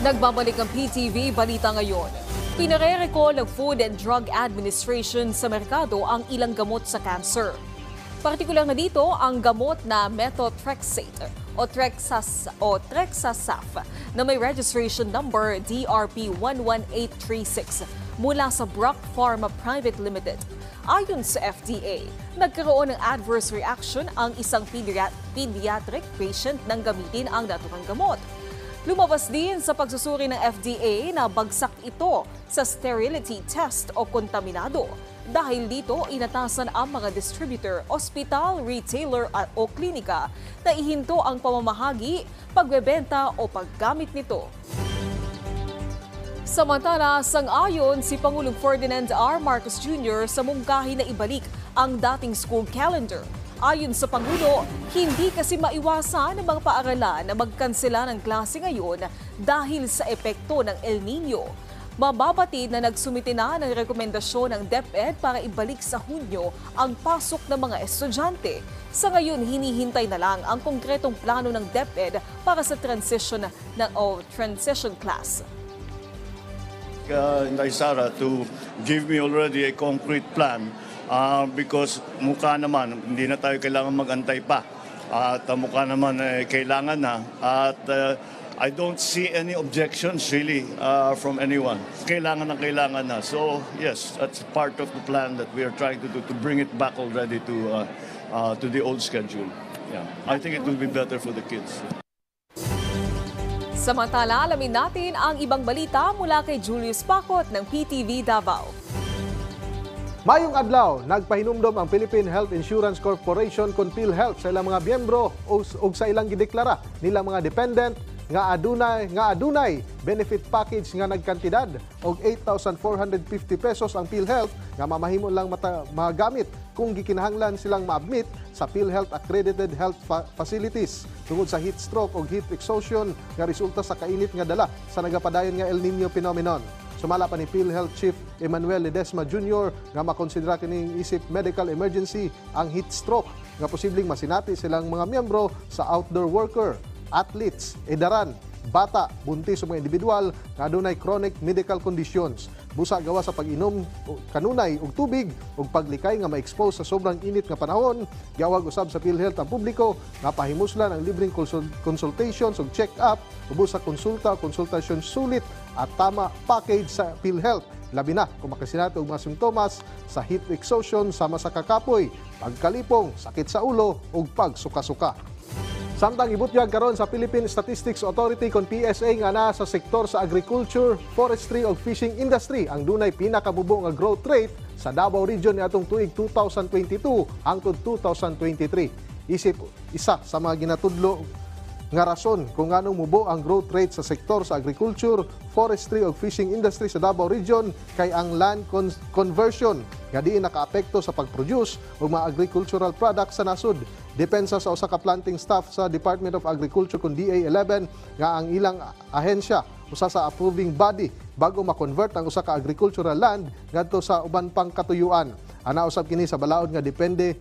Nagbabalik ang PTV Balita ngayon. Pinare-recall ng Food and Drug Administration sa merkado ang ilang gamot sa cancer. Partikular na dito ang gamot na methotrexate o Trexasaf na may registration number DRP11836 mula sa Brock Pharma Private Limited. Ayon sa FDA, nagkaroon ng adverse reaction ang isang pediatric patient nang gamitin ang naturang gamot. Lumabas din sa pagsusuri ng FDA na bagsak ito sa sterility test o kontaminado. Dahil dito, inatasan ang mga distributor, ospital, retailer o klinika na ihinto ang pamamahagi, pagbebenta o paggamit nito. Samantala, sang-ayon si Pangulong Ferdinand R. Marcos Jr. sa mungkahi na ibalik ang dating school calendar. Ayon sa Pangulo, hindi kasi maiwasan ng mga paaralan na magkansela ng klase ngayon dahil sa epekto ng El Nino. Mababatid na nagsumite na ng rekomendasyon ng DepEd para ibalik sa Hunyo ang pasok ng mga estudyante. Sa ngayon, hinihintay na lang ang konkretong plano ng DepEd para sa transition class. Inday Sara to give me already a concrete plan because mukha naman hindi na tayo kailangan magantay pa at mukha naman kailangan na at I don't see any objections really from anyone. Kailangan na. So yes, that's part of the plan that we are trying to do to bring it back already to the old schedule. Yeah, I think it will be better for the kids. Samantala, alamin natin ang ibang balita mula kay Julius Pacot ng PTV Davao. Mayong adlaw, nagpahinumdom ang Philippine Health Insurance Corporation kon PhilHealth sa ilang mga miyembro o sa ilang gideklara nila mga dependent nga adunay benefit package nga nagkantidad og 8,450 pesos ang PhilHealth nga mamahimo lang magamit kung gikinahanglan silang ma-admit sa PhilHealth accredited health facilities tungod sa heat stroke o heat exhaustion nga resulta sa kainit nga dala sa nagapadayon nga El Nino phenomenon. Sumala pa ni PhilHealth Chief Emmanuel Ledesma Jr. nga makonsidera kining isip medical emergency ang heat stroke nga posibleng masinati silang mga miyembro sa outdoor worker, athletes, edaran, bata, buntis o mga individual na adunay chronic medical conditions. Busa gawa sa pag-inom kanunay og tubig ug paglikay nga ma-expose sa sobrang init nga panahon, giawag usab sa PhilHealth ang publiko nga pahimuslan ang libreng consultations ug check-up ubos sa konsultasyon sulit at tama package sa PhilHealth. Labi na kung makasinato og mga simptomas sa heat exhaustion sama sa kakapoy, pagkalipong, sakit sa ulo ug pagsuka-suka. Samtang ibutyag karon sa Philippine Statistics Authority kon PSA nga naa sa sektor sa agriculture, forestry ug fishing industry ang dunay pinakabubo nga growth rate sa Davao Region niadtong tuig 2022 hangtod 2023. Isip isa sa mga ginatudlo nga rason kung anong mubo ang growth rate sa sektor sa agriculture, forestry ug fishing industry sa Davao Region kay ang land conversion nga diin nakaapekto sa pag-produce og mga agricultural products sa nasud. Depensa sa usa ka planting staff sa Department of Agriculture kun DA11 nga ang ilang ahensya usa sa approving body bago ma-convert ang usa ka agricultural land ngadto sa uban pang katuyuan. Ana usab kini sa balaod nga depende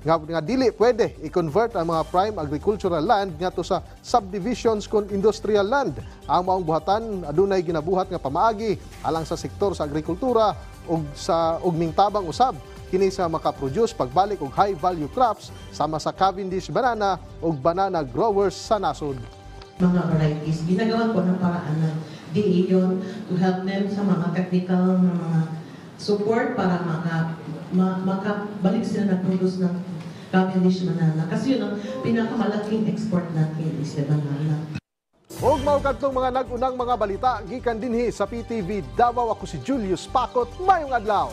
nga dili pwede i-convert ang mga prime agricultural land ngadto sa subdivisions kon industrial land. Ang maong buhatan adunay ginabuhat nga pamaagi alang sa sektor sa agrikultura ug mingtabang usab kini sa makaproduce pagbalik og high value crops sama sa Cavendish banana ug banana growers sa nasod. Mga varieties, ginagawa ko ng paraan ng DA yun to help them sa mga technical na mga support para makabalik sila nag-produce ng Cavendish banana. Kasi yun ang pinakamalaking export natin is the banana. Og mao kadtong mga nag-unang mga balita gikan dinhi sa PTV Davao, ako si Julius Pacot. Mayong adlaw.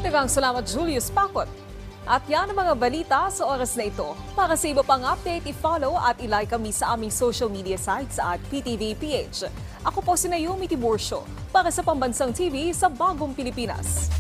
Daghang salamat Julius Pacot. At yan ang mga balita sa oras na ito. Para sa iba pang update, i-follow at i-like kami sa aming social media sites at PTVPH. Ako po si Naomi Tiburcio para sa Pambansang TV sa Bagong Pilipinas.